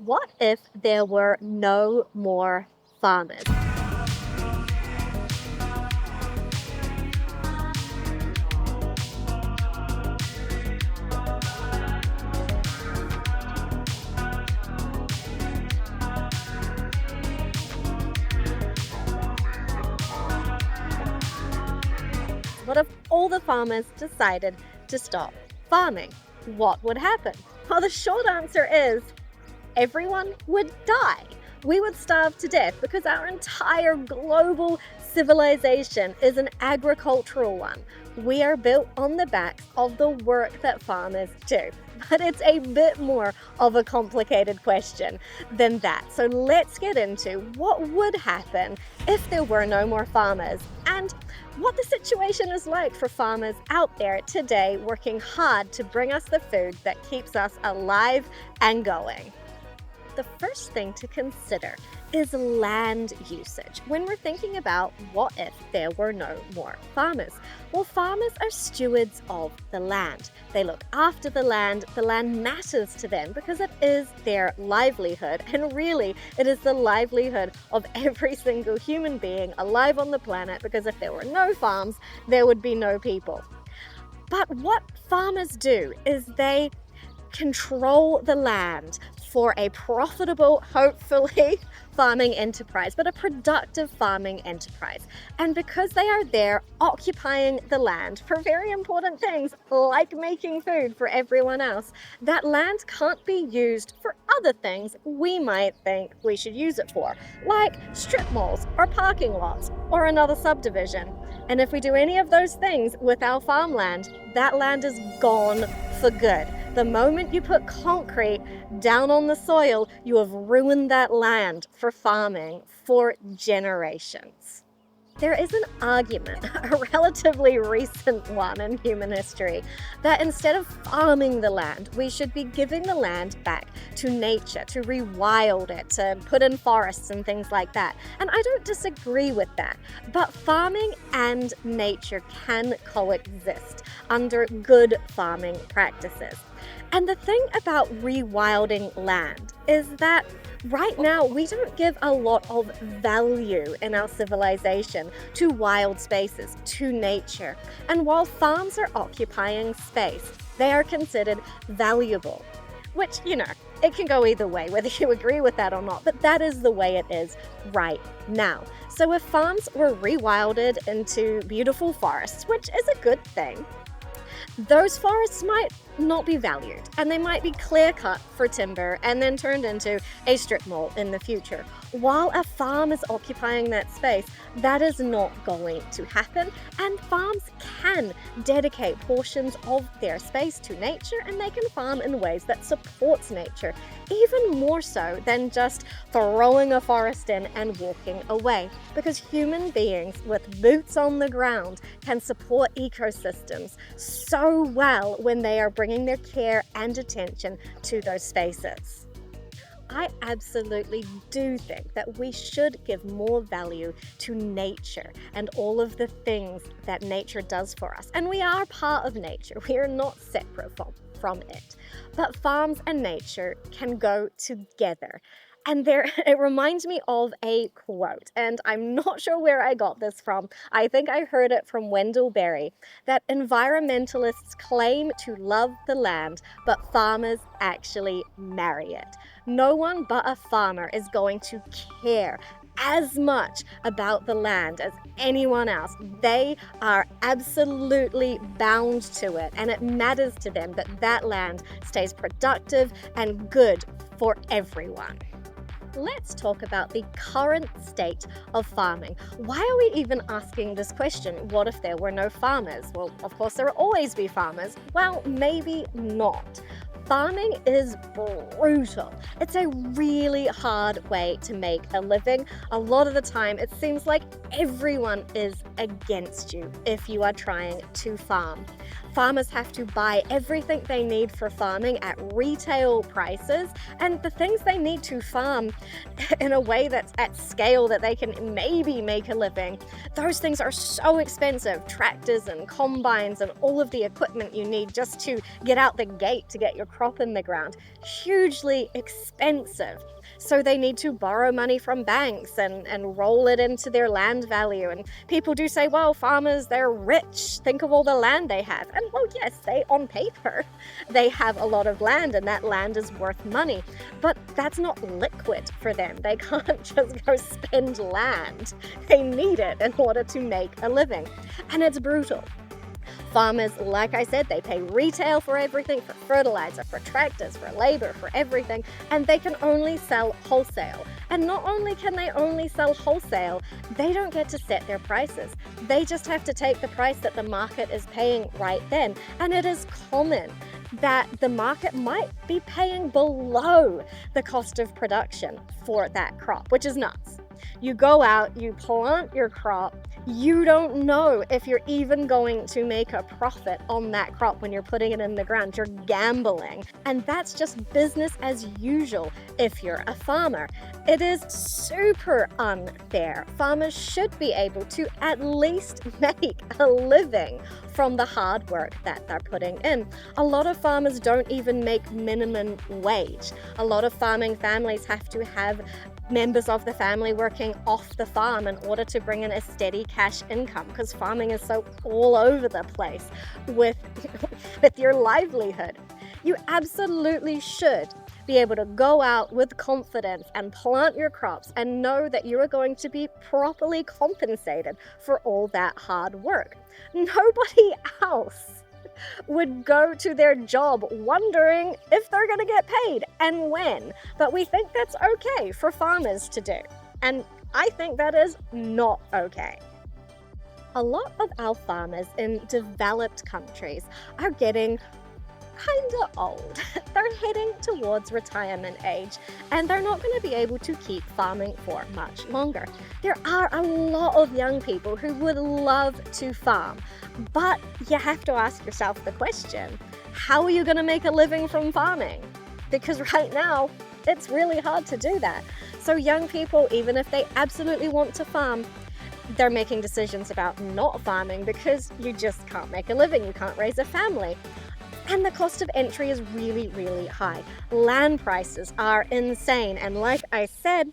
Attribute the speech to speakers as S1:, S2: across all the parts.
S1: What if there were no more farmers? What if all the farmers decided to stop farming? What would happen? Well, the short answer is everyone would die. We would starve to death because our entire global civilization is an agricultural one. We are built on the backs of the work that farmers do. But it's a bit more of a complicated question than that. So let's get into what would happen if there were no more farmers and what the situation is like for farmers out there today working hard to bring us the food that keeps us alive and going. The first thing to consider is land usage when we're thinking about what if there were no more farmers. Well, farmers are stewards of the land. They look after the land matters to them because it is their livelihood, and really it is the livelihood of every single human being alive on the planet, because if there were no farms, there would be no people. But what farmers do is they control the land for a profitable, hopefully, farming enterprise, but a productive farming enterprise. And because they are there occupying the land for very important things like making food for everyone else, that land can't be used for other things we might think we should use it for, like strip malls or parking lots or another subdivision. And if we do any of those things with our farmland, that land is gone for good. The moment you put concrete down on the soil, you have ruined that land for farming for generations. There is an argument, a relatively recent one in human history, that instead of farming the land, we should be giving the land back to nature, to rewild it, to put in forests and things like that. And I don't disagree with that, but farming and nature can coexist under good farming practices. And the thing about rewilding land is that right now we don't give a lot of value in our civilization to wild spaces, to nature. And while farms are occupying space, they are considered valuable, which, it can go either way, whether you agree with that or not, but that is the way it is right now. So if farms were rewilded into beautiful forests, which is a good thing, those forests might not be valued, and they might be clear cut for timber and then turned into a strip mall in the future. While a farm is occupying that space, that is not going to happen, and farms can dedicate portions of their space to nature, and they can farm in ways that supports nature, even more so than just throwing a forest in and walking away, because human beings with boots on the ground can support ecosystems so well when they are bringing their care and attention to those spaces. I absolutely do think that we should give more value to nature and all of the things that nature does for us. And we are part of nature. We are not separate from it. But farms and nature can go together. And it reminds me of a quote, and I'm not sure where I got this from. I think I heard it from Wendell Berry, that environmentalists claim to love the land, but farmers actually marry it. No one but a farmer is going to care as much about the land as anyone else. They are absolutely bound to it, and it matters to them that that land stays productive and good for everyone. Let's talk about the current state of farming. Why are we even asking this question? What if there were no farmers? Well, of course, there will always be farmers. Well, maybe not. Farming is brutal. It's a really hard way to make a living. A lot of the time, it seems like everyone is against you if you are trying to farm. Farmers have to buy everything they need for farming at retail prices, and the things they need to farm in a way that's at scale that they can maybe make a living, those things are so expensive. Tractors and combines and all of the equipment you need just to get out the gate to get your crop in the ground, hugely expensive. So they need to borrow money from banks and roll it into their land value. And people do say, well, farmers, they're rich. Think of all the land they have. And well, yes, on paper, they have a lot of land and that land is worth money. But that's not liquid for them. They can't just go spend land. They need it in order to make a living. And it's brutal. Farmers, like I said, they pay retail for everything, for fertilizer, for tractors, for labor, for everything, and they can only sell wholesale. And not only can they only sell wholesale, they don't get to set their prices. They just have to take the price that the market is paying right then. And it is common that the market might be paying below the cost of production for that crop, which is nuts. You go out, you plant your crop, you don't know if you're even going to make a profit on that crop when you're putting it in the ground. You're gambling. And that's just business as usual if you're a farmer. It is super unfair. Farmers should be able to at least make a living from the hard work that they're putting in. A lot of farmers don't even make minimum wage. A lot of farming families have to have members of the family working off the farm in order to bring in a steady cash income, because farming is so all over the place with your livelihood. You absolutely should be able to go out with confidence and plant your crops and know that you are going to be properly compensated for all that hard work. Nobody else would go to their job wondering if they're going to get paid and when. But we think that's okay for farmers to do. And I think that is not okay. A lot of our farmers in developed countries are getting kind of old. They're heading towards retirement age and they're not going to be able to keep farming for much longer. There are a lot of young people who would love to farm, but you have to ask yourself the question, how are you going to make a living from farming? Because right now, it's really hard to do that. So young people, even if they absolutely want to farm, they're making decisions about not farming because you just can't make a living, you can't raise a family. And the cost of entry is really, really high. Land prices are insane. And like I said,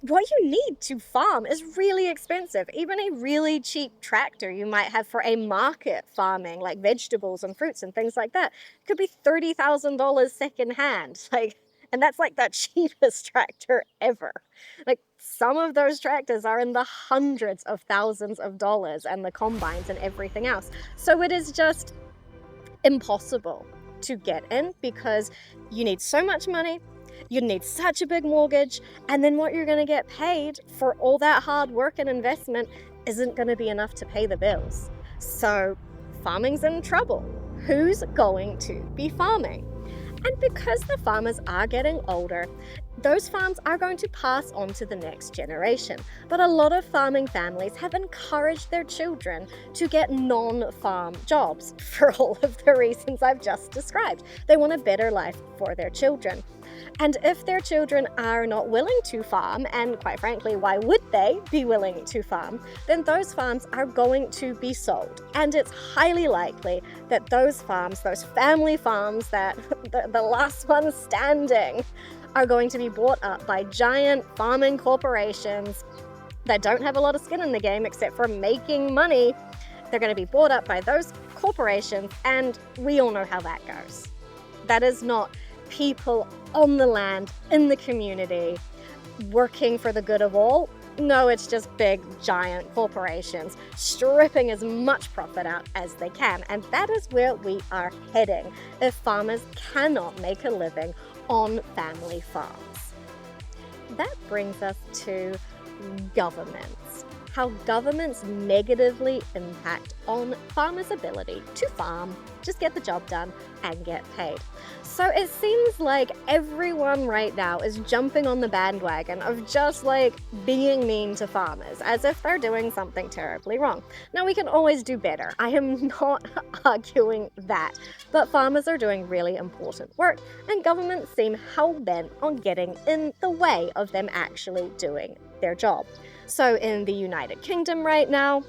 S1: what you need to farm is really expensive. Even a really cheap tractor you might have for a market farming, like vegetables and fruits and things like that, could be $30,000 secondhand. And that's like the cheapest tractor ever. Like some of those tractors are in the hundreds of thousands of dollars, and the combines and everything else. So it is just impossible to get in because you need so much money, you need such a big mortgage, and then what you're going to get paid for all that hard work and investment isn't going to be enough to pay the bills. So farming's in trouble. Who's going to be farming? And because the farmers are getting older, those farms are going to pass on to the next generation. But a lot of farming families have encouraged their children to get non-farm jobs for all of the reasons I've just described. They want a better life for their children. And if their children are not willing to farm, and quite frankly, why would they be willing to farm, then those farms are going to be sold. And it's highly likely that those farms, those family farms, that the last ones standing, are going to be bought up by giant farming corporations that don't have a lot of skin in the game except for making money. They're going to be bought up by those corporations, and we all know how that goes. That is not people on the land, in the community, working for the good of all. No, it's just big, giant corporations stripping as much profit out as they can. And that is where we are heading if farmers cannot make a living on family farms. That brings us to governments. how governments negatively impact on farmers' ability to farm, just get the job done, and get paid. So it seems like everyone right now is jumping on the bandwagon of just like being mean to farmers, as if they're doing something terribly wrong. Now, we can always do better. I am not arguing that. But farmers are doing really important work, and governments seem hell-bent on getting in the way of them actually doing their job. So in the United Kingdom right now,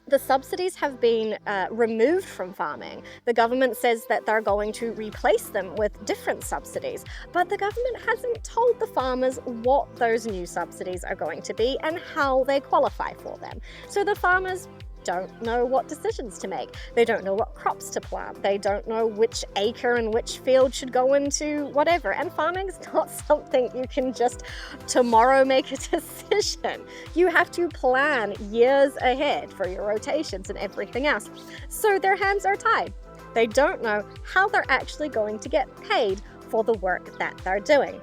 S1: the subsidies have been removed from farming. The government says that they're going to replace them with different subsidies, but the government hasn't told the farmers what those new subsidies are going to be and how they qualify for them. So the farmers don't know what decisions to make. They don't know what crops to plant. They don't know which acre and which field should go into whatever. And farming's not something you can just tomorrow make a decision. You have to plan years ahead for your rotations and everything else. So their hands are tied. They don't know how they're actually going to get paid for the work that they're doing.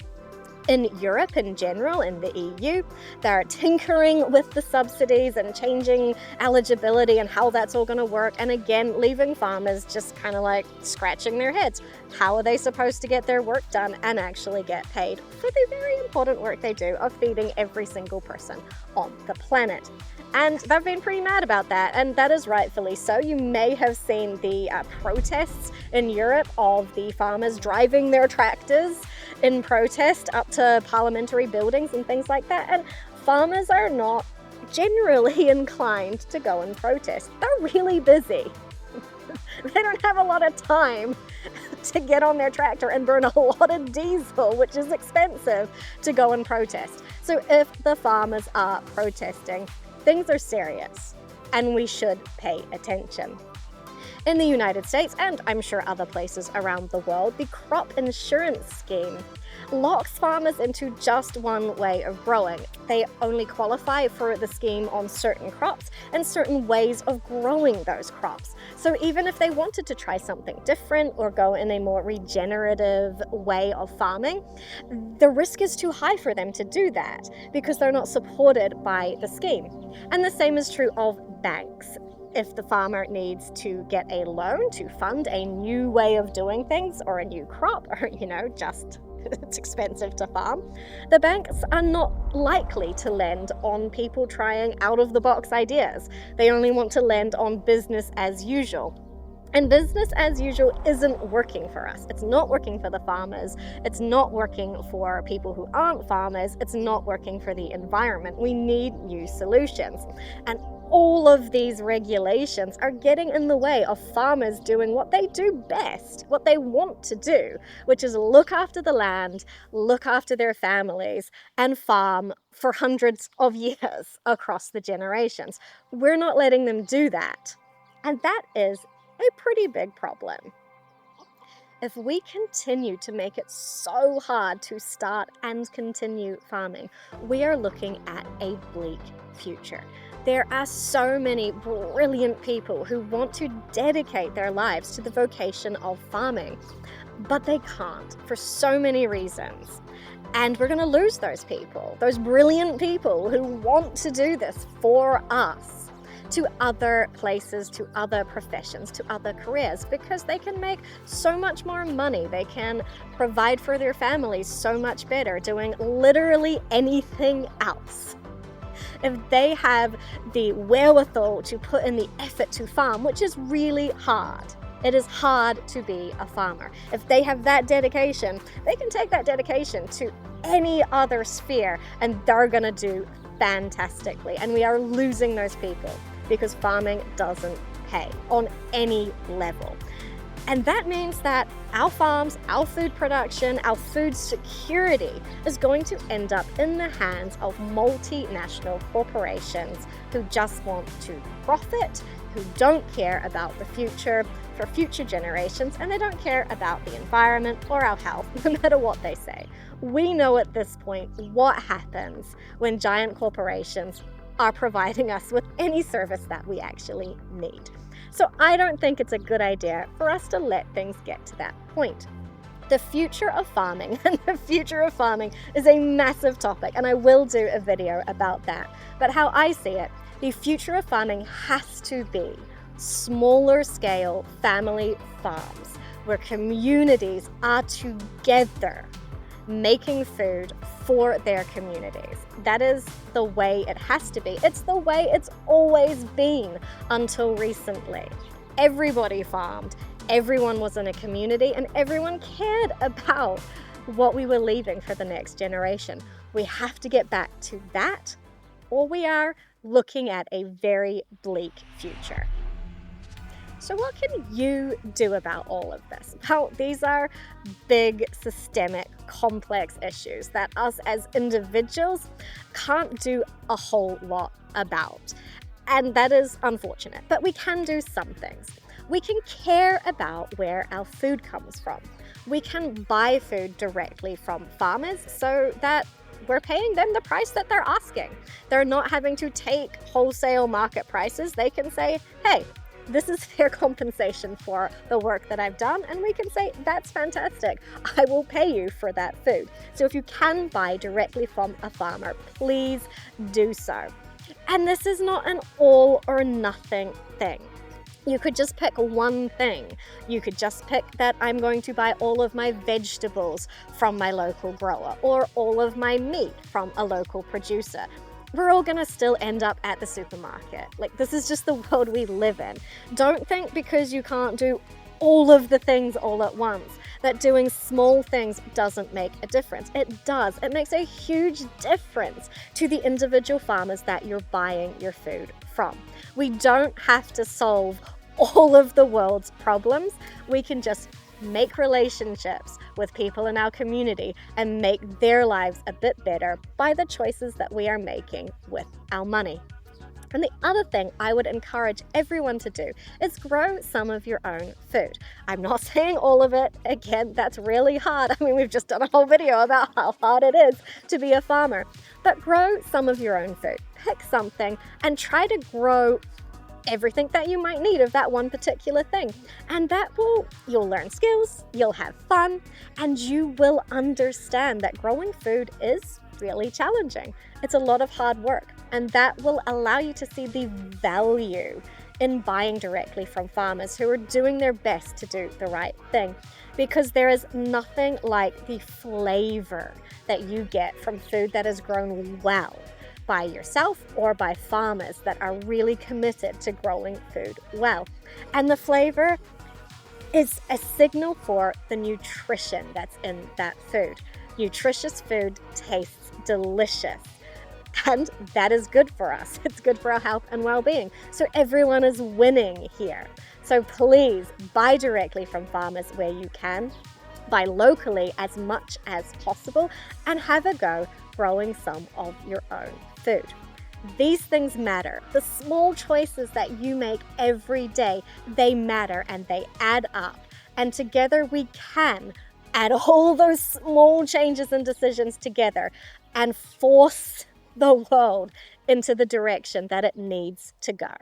S1: In Europe in general, in the EU, they're tinkering with the subsidies and changing eligibility and how that's all going to work. And again, leaving farmers just kind of like scratching their heads. How are they supposed to get their work done and actually get paid for the very important work they do of feeding every single person on the planet? And they've been pretty mad about that, and that is rightfully so. You may have seen the protests in Europe of the farmers driving their tractors in protest up to parliamentary buildings and things like that. And farmers are not generally inclined to go and protest. They're really busy. They don't have a lot of time to get on their tractor and burn a lot of diesel, which is expensive, to go and protest. So if the farmers are protesting, things are serious, and we should pay attention. In the United States, and I'm sure other places around the world, the crop insurance scheme locks farmers into just one way of growing. They only qualify for the scheme on certain crops and certain ways of growing those crops. So even if they wanted to try something different or go in a more regenerative way of farming, the risk is too high for them to do that because they're not supported by the scheme. And the same is true of banks. If the farmer needs to get a loan to fund a new way of doing things or a new crop, or, just it's expensive to farm, the banks are not likely to lend on people trying out-of-the-box ideas. They only want to lend on business as usual. And business as usual isn't working for us. It's not working for the farmers. It's not working for people who aren't farmers. It's not working for the environment. We need new solutions. And all of these regulations are getting in the way of farmers doing what they do best, what they want to do, which is look after the land, look after their families, and farm for hundreds of years across the generations. We're not letting them do that. And that is a pretty big problem. If we continue to make it so hard to start and continue farming, we are looking at a bleak future. There are so many brilliant people who want to dedicate their lives to the vocation of farming, but they can't for so many reasons. And we're going to lose those people, those brilliant people who want to do this for us, to other places, to other professions, to other careers, because they can make so much more money. They can provide for their families so much better doing literally anything else. If they have the wherewithal to put in the effort to farm, which is really hard. It is hard to be a farmer. If they have that dedication, they can take that dedication to any other sphere and they're gonna do fantastically. And we are losing those people because farming doesn't pay on any level. And that means that our farms, our food production, our food security is going to end up in the hands of multinational corporations who just want to profit, who don't care about the future for future generations, and they don't care about the environment or our health, no matter what they say. We know at this point what happens when giant corporations are providing us with any service that we actually need. So I don't think it's a good idea for us to let things get to that point. The future of farming and the future of farming is a massive topic, and I will do a video about that. But how I see it, The future of farming has to be smaller scale family farms where communities are together making food for their communities. That is the way it has to be. It's the way it's always been until recently. Everybody farmed, everyone was in a community, and everyone cared about what we were leaving for the next generation. We have to get back to that, or we are looking at a very bleak future. So what can you do about all of this? Well, these are big, systemic, complex issues that us as individuals can't do a whole lot about. And that is unfortunate, but we can do some things. We can care about where our food comes from. We can buy food directly from farmers so that we're paying them the price that they're asking. They're not having to take wholesale market prices. They can say, hey, this is fair compensation for the work that I've done, and we can say, that's fantastic. I will pay you for that food. So if you can buy directly from a farmer, please do so. And this is not an all or nothing thing. You could just pick one thing. You could just pick that I'm going to buy all of my vegetables from my local grower or all of my meat from a local producer. We're all gonna still end up at the supermarket. Like, this is just the world we live in. Don't think because you can't do all of the things all at once that doing small things doesn't make a difference. It does. It makes a huge difference to the individual farmers that you're buying your food from. We don't have to solve all of the world's problems. We can just make relationships with people in our community and make their lives a bit better by the choices that we are making with our money. And the other thing I would encourage everyone to do is grow some of your own food. I'm not saying all of it. Again, that's really hard. I mean, we've just done a whole video about how hard it is to be a farmer. But grow some of your own food. Pick something and try to grow everything that you might need of that one particular thing. And you'll learn skills, you'll have fun, and you will understand that growing food is really challenging. It's a lot of hard work, and that will allow you to see the value in buying directly from farmers who are doing their best to do the right thing. Because there is nothing like the flavor that you get from food that is grown well by yourself or by farmers that are really committed to growing food well. And the flavor is a signal for the nutrition that's in that food. Nutritious food tastes delicious, and that is good for us. It's good for our health and well-being. So everyone is winning here. So please buy directly from farmers where you can, buy locally as much as possible, and have a go growing some of your own food. These things matter. The small choices that you make every day, they matter and they add up. And together we can add all those small changes and decisions together and force the world into the direction that it needs to go.